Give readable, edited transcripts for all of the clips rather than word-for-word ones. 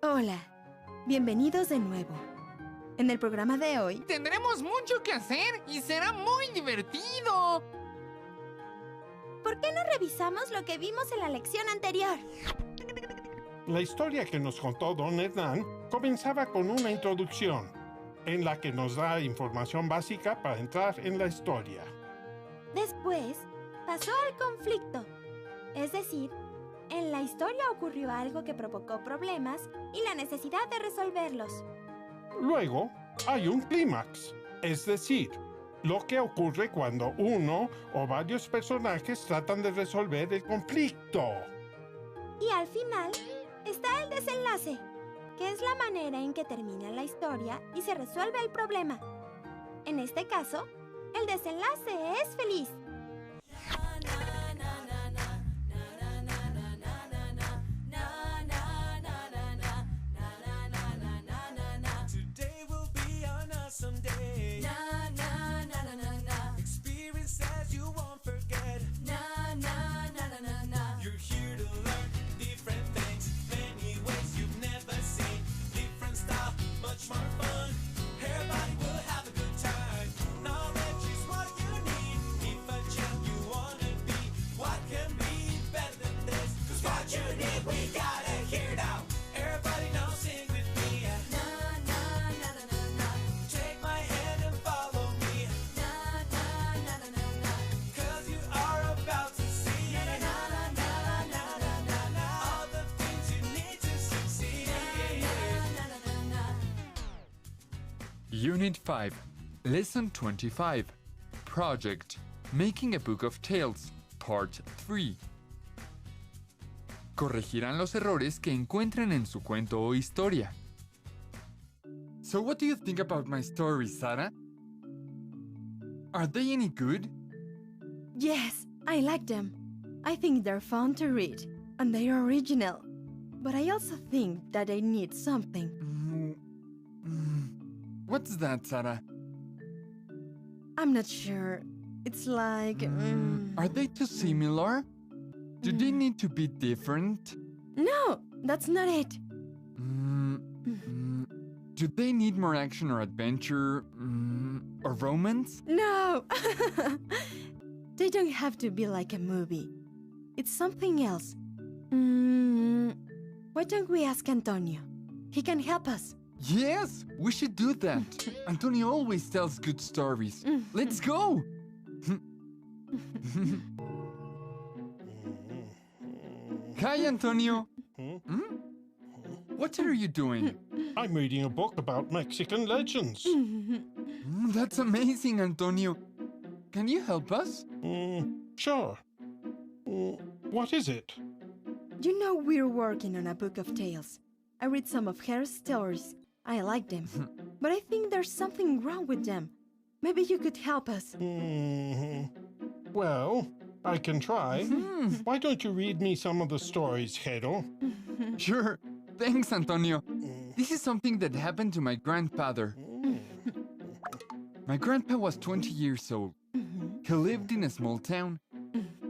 Hola, bienvenidos de nuevo. En el programa de hoy tendremos mucho que hacer y será muy divertido. ¿Por qué no revisamos lo que vimos en la lección anterior? La historia que nos contó Don Hernán comenzaba con una introducción, en la que nos da información básica para entrar en la historia. Después, pasó al conflicto. Es decir, en la historia ocurrió algo que provocó problemas y la necesidad de resolverlos. Luego, hay un clímax, es decir, lo que ocurre cuando uno o varios personajes tratan de resolver el conflicto. Y al final, está el desenlace, que es la manera en que termina la historia y se resuelve el problema. En este caso, el desenlace es feliz. Someday, na na na na na na. Experiences you won't forget. Na na na na na na. You're here to learn different things, many ways you've never seen. Different style, much more fun. Everybody will have a good time. Knowledge is what you need. If a champ you wanna be, what can be better than this? 'Cause what you need, we gotta hear now. Everybody now sing with me. Na na na na na na. Take my hand and follow me. Na na na na na na. 'Cause you are about to see. Na na na na na na na na. All the things you need to succeed. Na na na na na. Unit 5, Lesson 25, Project, Making a Book of Tales, Part 3. Corregirán los errores que encuentren en su cuento o historia. So what do you think about my stories, Sarah? Are they any good? Yes, I like them. I think they're fun to read, and they're original. But I also think that they need something. What's that, Sarah? I'm not sure. It's like... Are they too similar? Do they need to be different? No, that's not it. Do they need more action or adventure? Or romance? No! They don't have to be like a movie. It's something else. Why don't we ask Antonio? He can help us. Yes, we should do that. Antonio always tells good stories. Let's go! Hi, Antonio. What are you doing? I'm reading a book about Mexican legends. That's amazing, Antonio. Can you help us? Sure. What is it? You know we're working on a book of tales. I read some of her stories. I like them. But I think there's something wrong with them. Maybe you could help us. Well, I can try. Why don't you read me some of the stories, Hero? Sure. Thanks, Antonio. This is something that happened to my grandfather. My grandpa was 20 years old. He lived in a small town.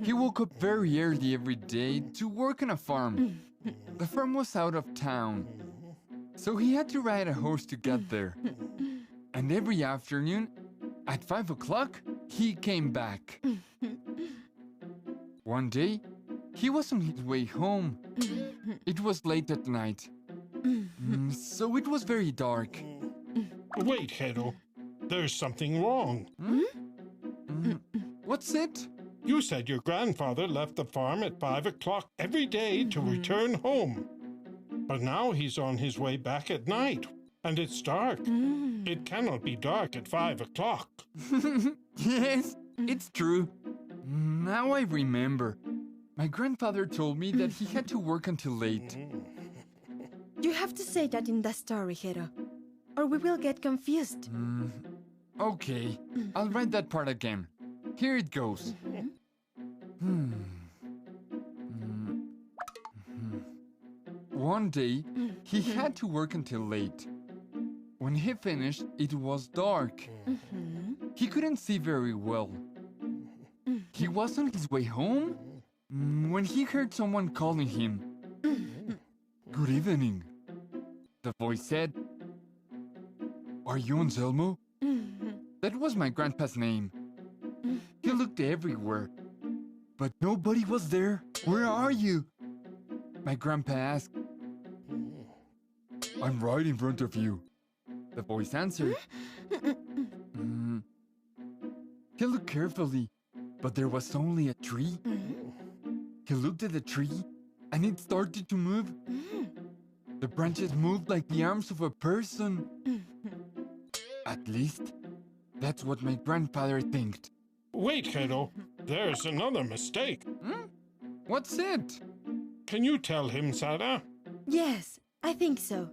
He woke up very early every day to work on a farm. The farm was out of town, so he had to ride a horse to get there. And every afternoon, at 5 o'clock, he came back. One day, he was on his way home. It was late at night, so it was very dark. Wait, Hero. There's something wrong. What's it? You said your grandfather left the farm at 5 o'clock every day to return home. But now he's on his way back at night, and it's dark. It cannot be dark at 5 o'clock. Yes, it's true. Now I remember. My grandfather told me that he had to work until late. You have to say that in the story, Hero, or we will get confused. Okay, I'll write that part again. Here it goes. One day, he had to work until late. When he finished, it was dark. He couldn't see very well. He was on his way home when he heard someone calling him. Good evening. The voice said, "Are you Anselmo?" That was my grandpa's name. He looked everywhere, but nobody was there. "Where are you?" My grandpa asked. "I'm right in front of you," the voice answered. He looked carefully, but there was only a tree. He looked at the tree, and it started to move. The branches moved like the arms of a person. At least, that's what my grandfather thinked. Wait, kiddo. There's another mistake. What's it? Can you tell him, Sarah? Yes, I think so.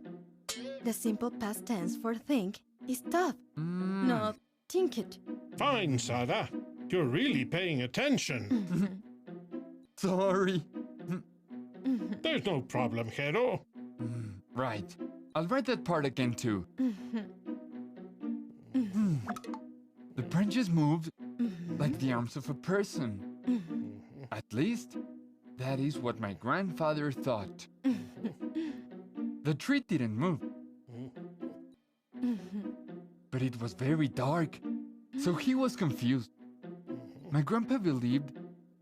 The simple past tense for think is tough. Not think it. Fine, Sarah. You're really paying attention. Sorry. There's no problem, kiddo. Right. I'll write that part again too. The branches moved like the arms of a person. At least, that is what my grandfather thought. The tree didn't move. But it was very dark, so he was confused. My grandpa believed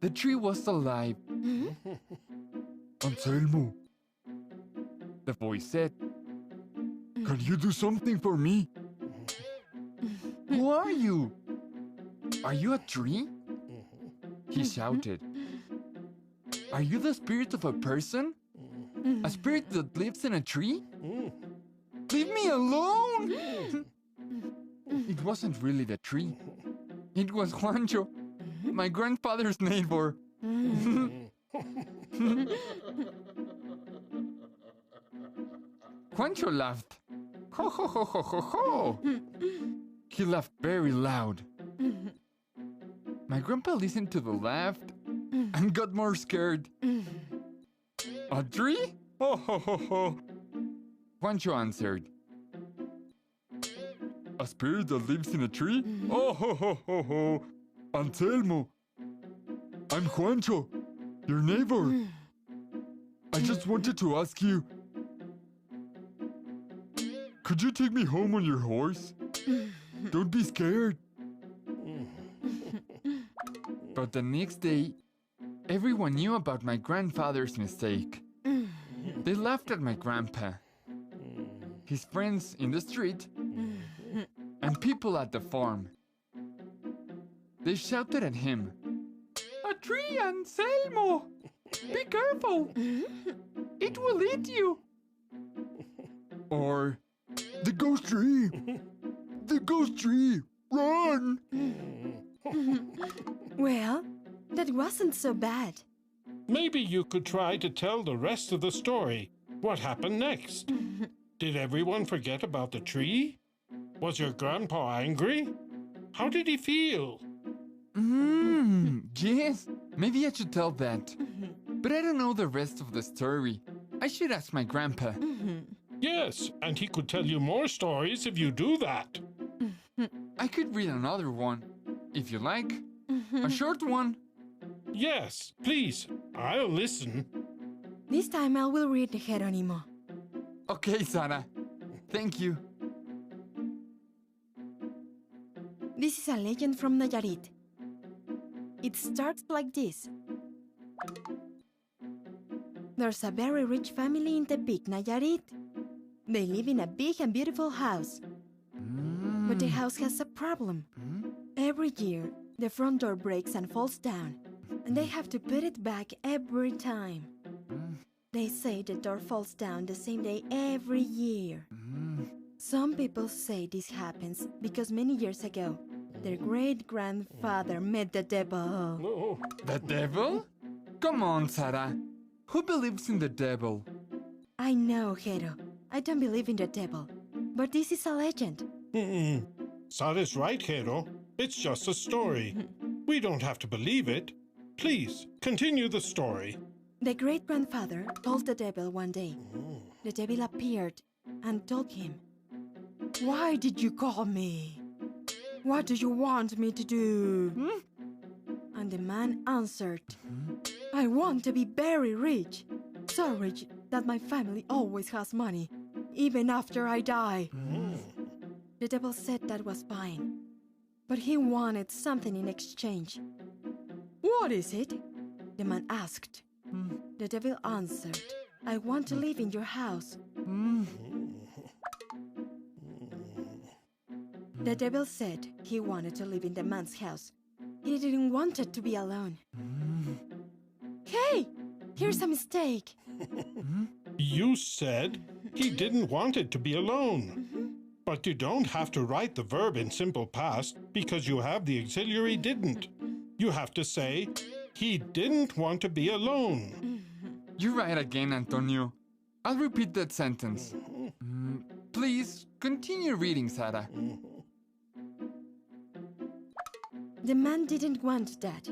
the tree was alive. "Anselmo," the voice said, "can you do something for me?" "Who are you? Are you a tree?" He shouted. "Are you the spirit of a person? A spirit that lives in a tree? Leave me alone!" It wasn't really the tree. It was Juancho, my grandfather's neighbor. Juancho laughed. "Ho, ho, ho, ho, ho, ho!" He laughed very loud. My grandpa listened to the laugh and got more scared. "A tree? Ho, ho, ho, ho!" Juancho answered. "A spirit that lives in a tree? Oh, ho, ho, ho, ho! Anselmo, I'm Juancho, your neighbor. I just wanted to ask you, could you take me home on your horse? Don't be scared." But the next day, everyone knew about my grandfather's mistake. They laughed at my grandpa, his friends in the street, and people at the farm. They shouted at him, "A tree, Anselmo! Be careful! It will eat you!" Or, "The ghost tree! The ghost tree! Run!" Well, that wasn't so bad. Maybe you could try to tell the rest of the story. What happened next? Did everyone forget about the tree? Was your grandpa angry? How did he feel? Yes, maybe I should tell that. But I don't know the rest of the story. I should ask my grandpa. Yes, and he could tell you more stories if you do that. I could read another one, if you like. A short one. Yes, please. I'll listen. This time I will read Geronimo. Okay, Sarah. Thank you. This is a legend from Nayarit. It starts like this. There's a very rich family in Tepic, Nayarit. They live in a big and beautiful house. But the house has a problem. Every year, the front door breaks and falls down, and they have to put it back every time. They say the door falls down the same day every year. Some people say this happens because many years ago, their great-grandfather met the devil. Oh, The devil? Come on, Sarah. Who believes in the devil? I know, Hero. I don't believe in the devil. But this is a legend. Sarah's right, Hero. It's just a story. We don't have to believe it. Please, continue the story. The great-grandfather told the devil one day. The devil appeared and told him, "Why did you call me? What do you want me to do?" And the man answered, "I want to be very rich. So rich that my family always has money. even after I die. The devil said that was fine, but he wanted something in exchange. What is it? The man asked. The devil answered, I want to live in your house. The devil said he wanted to live in the man's house. He didn't want it to be alone. Hey, here's a mistake. You said he didn't want it to be alone. But you don't have to write the verb in simple past because you have the auxiliary didn't. You have to say, he didn't want to be alone. You're right again, Antonio. I'll repeat that sentence. Please, continue reading, Sarah. The man didn't want that,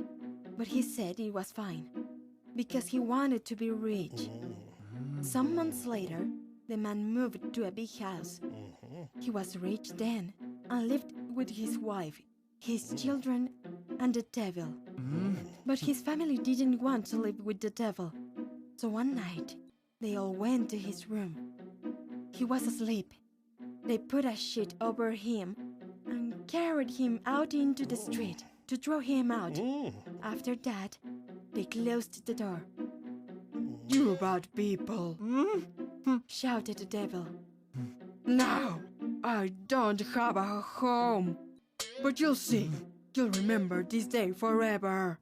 but he said it was fine, because he wanted to be rich. Some months later, the man moved to a big house. He was rich then and lived with his wife, his children, and the devil. But his family didn't want to live with the devil. So one night, they all went to his room. He was asleep. They put a sheet over him and carried him out into the street to throw him out. After that, they closed the door. You bad people, shouted the devil. Now, I don't have a home, but you'll see, you'll remember this day forever.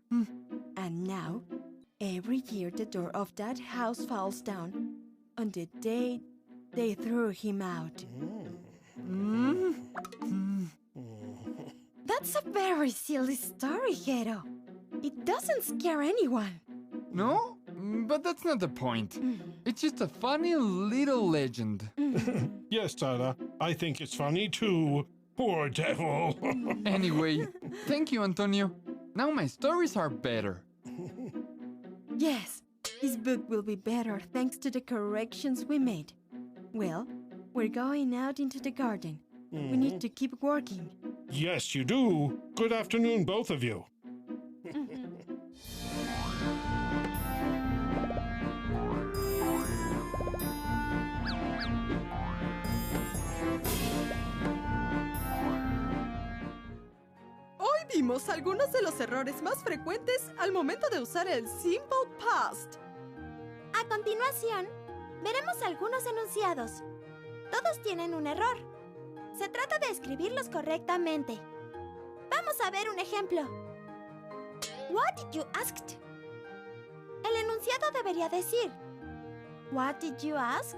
And now, every year the door of that house falls down on the day they threw him out. That's a very silly story, Hero. It doesn't scare anyone. No? But that's not the point. It's just a funny little legend. Yes, Sarah, I think it's funny too. Poor devil. Anyway, thank you, Antonio. Now my stories are better. Yes, this book will be better thanks to the corrections we made. Well, we're going out into the garden. We need to keep working. Yes, you do. Good afternoon, both of you. Hoy vimos algunos de los errores más frecuentes al momento de usar el simple past. A continuación, veremos algunos enunciados. Todos tienen un error. Se trata de escribirlos correctamente. Vamos a ver un ejemplo. What did you ask? El enunciado debería decir What did you ask?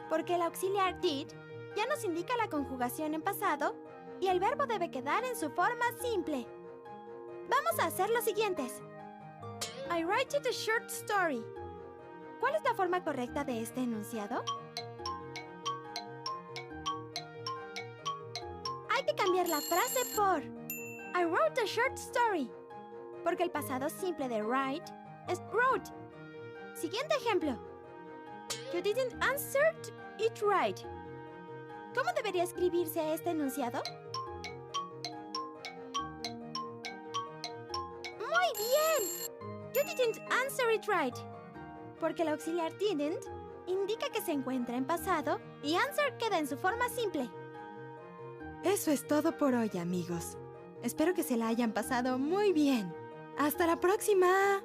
Porque el auxiliar did ya nos indica la conjugación en pasado y el verbo debe quedar en su forma simple. Vamos a hacer los siguientes. I write a short story. ¿Cuál es la forma correcta de este enunciado? Hay que cambiar la frase por I wrote a short story, porque el pasado simple de write es wrote. Siguiente ejemplo. You didn't answer it right. ¿Cómo debería escribirse este enunciado? ¡Muy bien! You didn't answer it right, porque el auxiliar didn't indica que se encuentra en pasado y answer queda en su forma simple. Eso es todo por hoy, amigos. Espero que se la hayan pasado muy bien. ¡Hasta la próxima!